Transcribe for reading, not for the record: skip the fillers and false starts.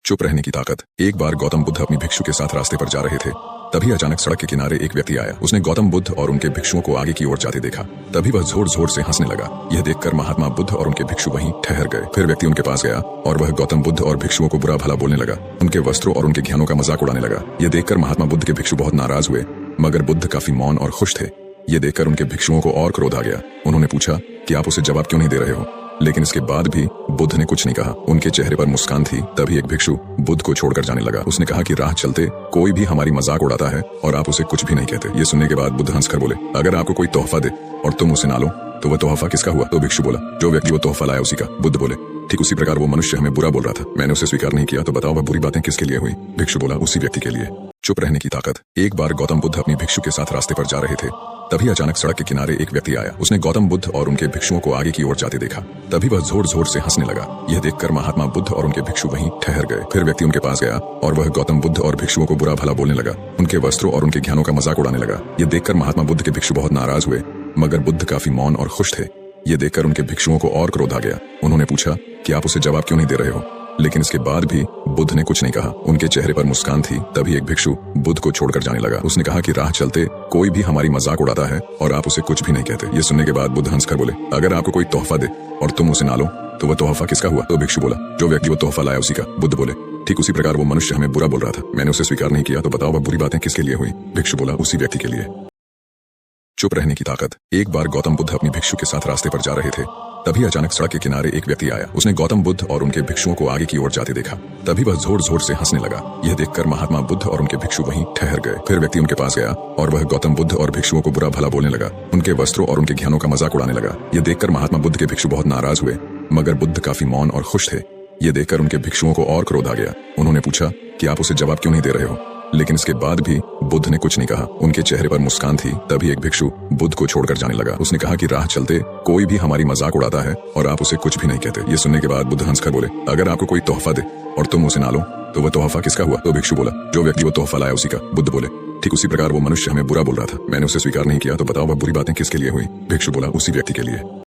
चुप रहने की ताकत। एक बार गौतम बुद्ध अपनी भिक्षु के साथ रास्ते पर जा रहे थे। तभी अचानक सड़क के किनारे एक व्यक्ति आया। उसने गौतम बुद्ध और उनके भिक्षुओं को आगे की ओर जाते देखा। तभी वह जोर जोर से हंसने लगा। यह देखकर महात्मा बुद्ध और उनके भिक्षु वहीं ठहर गए। फिर व्यक्ति उनके पास गया और वह गौतम बुद्ध और भिक्षुओं को बुरा भला बोलने लगा। उनके वस्त्रों और उनके ज्ञानों का मजाक उड़ाने लगा। यह देखकर महात्मा बुद्ध के भिक्षु बहुत नाराज हुए, मगर बुद्ध काफी मौन और खुश थे। ये देखकर उनके भिक्षुओं को और क्रोध आ गया। उन्होंने पूछा कि आप उसे जवाब क्यों नहीं दे रहे हो, लेकिन इसके बाद भी बुद्ध ने कुछ नहीं कहा। उनके चेहरे पर मुस्कान थी। तभी एक भिक्षु बुद्ध को छोड़कर जाने लगा। उसने कहा कि राह चलते कोई भी हमारी मजाक उड़ाता है और आप उसे कुछ भी नहीं कहते। ये सुनने के बाद बुद्ध हंसकर बोले, अगर आपको कोई तोहफा दे और तुम उसे ना लो तो वह तोहफा किसका हुआ? तो भिक्षु बोला, जो व्यक्ति वो तोहफा लाया उसी का। बुद्ध बोले, ठीक उसी प्रकार वो मनुष्य हमें बुरा बोल रहा था, मैंने उसे स्वीकार नहीं किया, तो बताओ वह बुरी बातें किसके लिए हुई? भिक्षु बोला, उसी व्यक्ति के लिए। चुप रहने की ताकत। एक बार गौतम बुद्ध अपनी भिक्षु के साथ रास्ते पर जा रहे थे। तभी अचानक सड़क के किनारे एक व्यक्ति आया। उसने गौतम बुद्ध और उनके भिक्षुओं को आगे की ओर जाते देखा। तभी वह जोर जोर से हंसने लगा। यह देखकर महात्मा बुद्ध और उनके भिक्षु वहीं ठहर गए। फिर व्यक्ति उनके पास गया और वह गौतम बुद्ध और भिक्षुओं को बुरा भला बोलने लगा। उनके वस्त्रों और उनके ज्ञानों का मजाक उड़ाने लगा। यह देखकर महात्मा बुद्ध के भिक्षु बहुत नाराज हुए, मगर बुद्ध काफी मौन और खुश थे। ये देखकर उनके भिक्षुओं को और क्रोध आ गया। उन्होंने पूछा कि आप उसे जवाब क्यों नहीं दे रहे हो, लेकिन इसके बाद भी बुद्ध ने कुछ नहीं कहा। उनके चेहरे पर मुस्कान थी। तभी एक भिक्षु बुद्ध को छोड़कर जाने लगा। उसने कहा कि राह चलते कोई भी हमारी मजाक उड़ाता है और आप उसे कुछ भी नहीं कहते। ये सुनने के बाद बुद्ध हंसकर बोले, अगर आपको कोई तोहफा दे और तुम उसे ना लो तो वह तोहफा किसका हुआ? तो भिक्षु बोला, जो व्यक्ति वो तोहफा लाया उसी का। बुद्ध बोले, ठीक उसी प्रकार वो मनुष्य हमें बुरा बोल रहा था, मैंने उसे स्वीकार नहीं किया, तो बताओ वह बुरी बातें किसके लिए हुई? भिक्षु बोला, उसी व्यक्ति के लिए। चुप रहने की ताकत। एक बार गौतम बुद्ध अपनी भिक्षु के साथ रास्ते पर जा रहे थे। तभी अचानक सड़क के किनारे एक व्यक्ति आया। उसने गौतम बुद्ध और उनके भिक्षुओं को आगे की ओर जाते देखा। तभी वह जोर जोर से हंसने लगा। यह देखकर महात्मा बुद्ध और उनके भिक्षु वहीं ठहर गए। फिर व्यक्ति उनके पास गया और वह गौतम बुद्ध और भिक्षुओं को बुरा भला बोलने लगा। उनके वस्त्रों और उनके ज्ञानों का मजाक उड़ाने लगा। यह देखकर महात्मा बुद्ध के भिक्षु बहुत नाराज हुए, मगर बुद्ध काफी मौन और खुश थे। ये देखकर उनके भिक्षुओं को और क्रोध आ गया। उन्होंने पूछा कि आप उसे जवाब क्यों नहीं दे रहे हो, लेकिन इसके बाद भी बुद्ध ने कुछ नहीं कहा। उनके चेहरे पर मुस्कान थी। तभी एक भिक्षु बुद्ध को छोड़कर जाने लगा। उसने कहा कि राह चलते कोई भी हमारी मजाक उड़ाता है और आप उसे कुछ भी नहीं कहते। ये सुनने के बाद बुद्ध हंसकर बोले, अगर आपको कोई तोहफा दे और तुम उसे ना लो तो वह तोहफा किसका हुआ? तो भिक्षु बोला, जो व्यक्ति वो तोहफा लाया उसी का। बुद्ध बोले, ठीक उसी प्रकार वो मनुष्य हमें बुरा बोल रहा था, मैंने उसे स्वीकार नहीं किया, तो बताओ वह बुरी बातें किसके लिए हुई? भिक्षु बोला, उसी व्यक्ति के लिए।